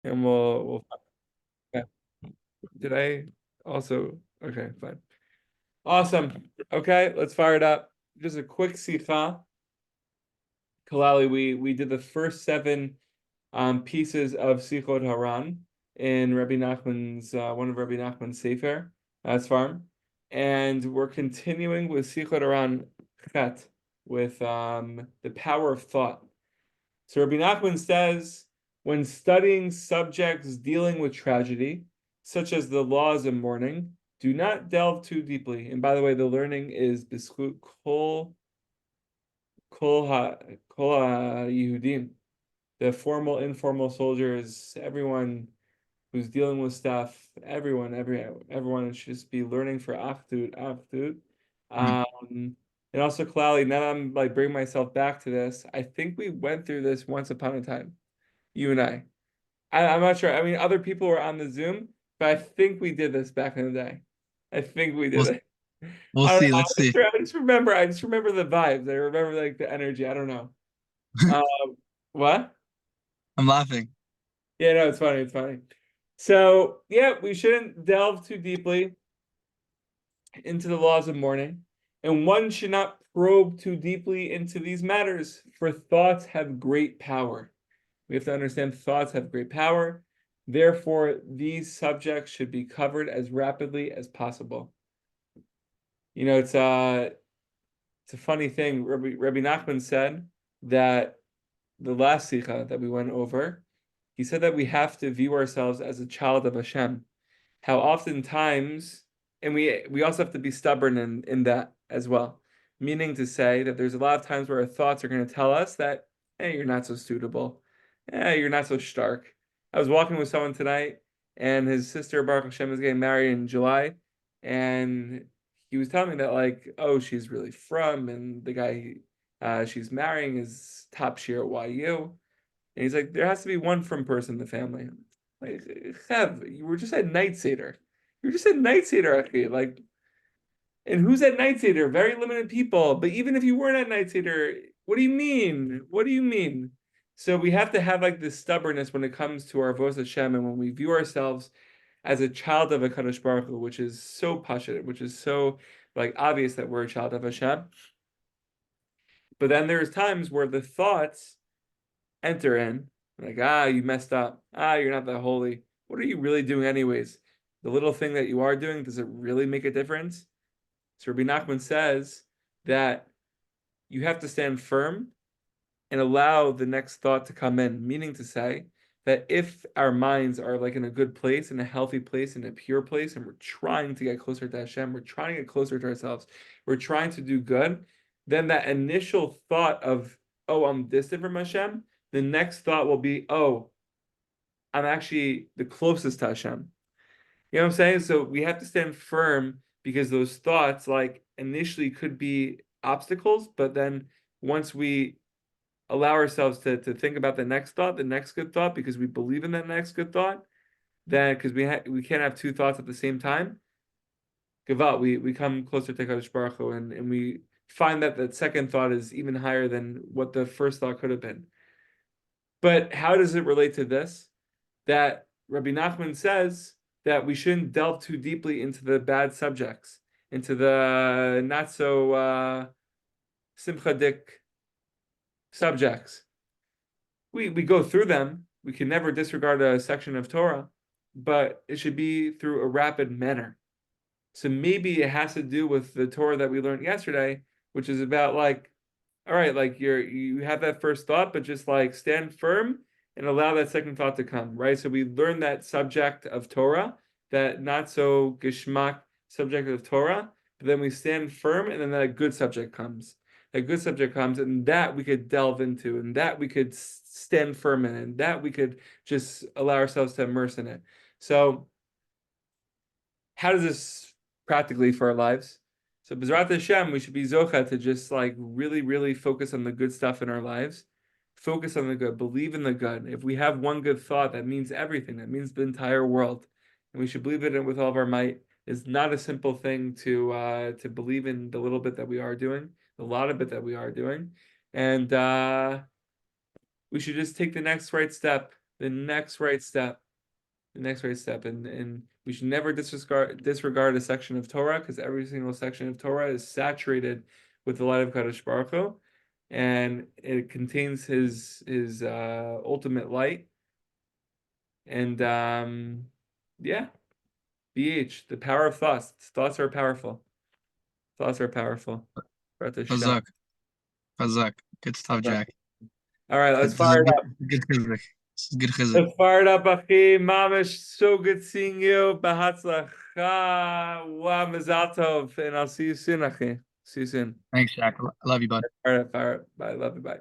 and we'll yeah. Did I also? Okay, fine. Awesome. Okay, let's fire it up. Just a quick Sicha. Kalali, we did the first seven pieces of Sichot Haran in Rabbi Nachman's one of Rabbi Nachman's Sefer Farm, and we're continuing with Sichot Haran Chet with the power of thought. So Rabbi Nachman says, when studying subjects dealing with tragedy, such as the laws of mourning, do not delve too deeply. And by the way, the learning is b'schut kol Yehudim, the formal, informal soldiers, everyone who's dealing with stuff, everyone should just be learning for Achdut. Mm. And also, Clowley, now that I'm like bringing myself back to this, I think we went through this once upon a time, you and I. I'm not sure. I mean, other people were on the Zoom, but I think we did this back in the day. I think we did We'll it. we'll I don't see. know. Let's see. I just remember the vibes. I remember like the energy. I don't know. Um, what? I'm laughing. Yeah, no, it's funny. It's funny. So, yeah, we shouldn't delve too deeply into the laws of mourning, and one should not probe too deeply into these matters, for thoughts have great power. We have to understand thoughts have great power. Therefore, these subjects should be covered as rapidly as possible. You know, it's a funny thing. Rabbi Nachman said that the last sikha that we went over, he said that we have to view ourselves as a child of Hashem. How oftentimes, and we also have to be stubborn in that as well. Meaning to say that there's a lot of times where our thoughts are going to tell us that, hey, you're not so suitable. Hey, you're not so stark. I was walking with someone tonight, and his sister, Baruch Hashem, is getting married in July, and he was telling me that, like, oh, she's really from, and the guy she's marrying is top shear at YU. And he's like, there has to be one from person in the family. Like, Chev, you were just at Night Seder. You were just at Night Seder, Achi. Like, and who's at Night Seder? Very limited people. But even if you weren't at Night Seder, what do you mean? What do you mean? So we have to have like this stubbornness when it comes to our Vos Hashem, and when we view ourselves as a child of a Kadosh Baruch Hu, which is so passionate, which is so like obvious that we're a child of Hashem. But then there's times where the thoughts enter in, like, you messed up. You're not that holy. What are you really doing, anyways? The little thing that you are doing, does it really make a difference? So Rabbi Nachman says that you have to stand firm and allow the next thought to come in, meaning to say that if our minds are like in a good place, in a healthy place, in a pure place, and we're trying to get closer to Hashem, we're trying to get closer to ourselves, we're trying to do good, then that initial thought of, oh, I'm distant from Hashem, the next thought will be, oh, I'm actually the closest to Hashem. You know what I'm saying? So we have to stand firm because those thoughts, like initially, could be obstacles, but then once we allow ourselves to think about the next thought, the next good thought, because we believe in that next good thought, then because we can't have two thoughts at the same time. Gavat, we come closer to Kadosh Baruch Hu, and we find that that second thought is even higher than what the first thought could have been. But how does it relate to this? That Rabbi Nachman says that we shouldn't delve too deeply into the bad subjects, into the not so simchadik subjects. We go through them. We can never disregard a section of Torah, but it should be through a rapid manner. So maybe it has to do with the Torah that we learned yesterday, which is about like, all right, like you have that first thought, but just like stand firm and allow that second thought to come, right? So we learn that subject of Torah, that not so geschmack subject of Torah, but then we stand firm, and then that good subject comes. That good subject comes, and that we could delve into, and that we could stand firm in, and that we could just allow ourselves to immerse in it. So, how does this practically for our lives? So, B'ezrat Hashem, we should be zocha to just like really, really focus on the good stuff in our lives. Focus on the good, believe in the good. If we have one good thought, that means everything. That means the entire world, and we should believe in it with all of our might. It's not a simple thing to believe in the little bit that we are doing, the lot of it that we are doing, and we should just take the next right step. the next right step. The next right step. And we should never disregard a section of Torah, because every single section of Torah is saturated with the light of Kadosh Baruch Hu, and it contains his ultimate light. And yeah, BH, the power of thoughts. Thoughts are powerful. Thoughts are powerful. Chazak. Chazak. Good stuff, Jack. All right, let's This is fire it up. good chizuk. This is good chizuk. Let's fire it up, Achi. Mamish, so good seeing you. Bahatzlacha. Wa mazal tov. And I'll see you soon, Achi. See you soon. Thanks, Jack. I love you, bud. Fire it up, fire it up. Bye, love you, bye.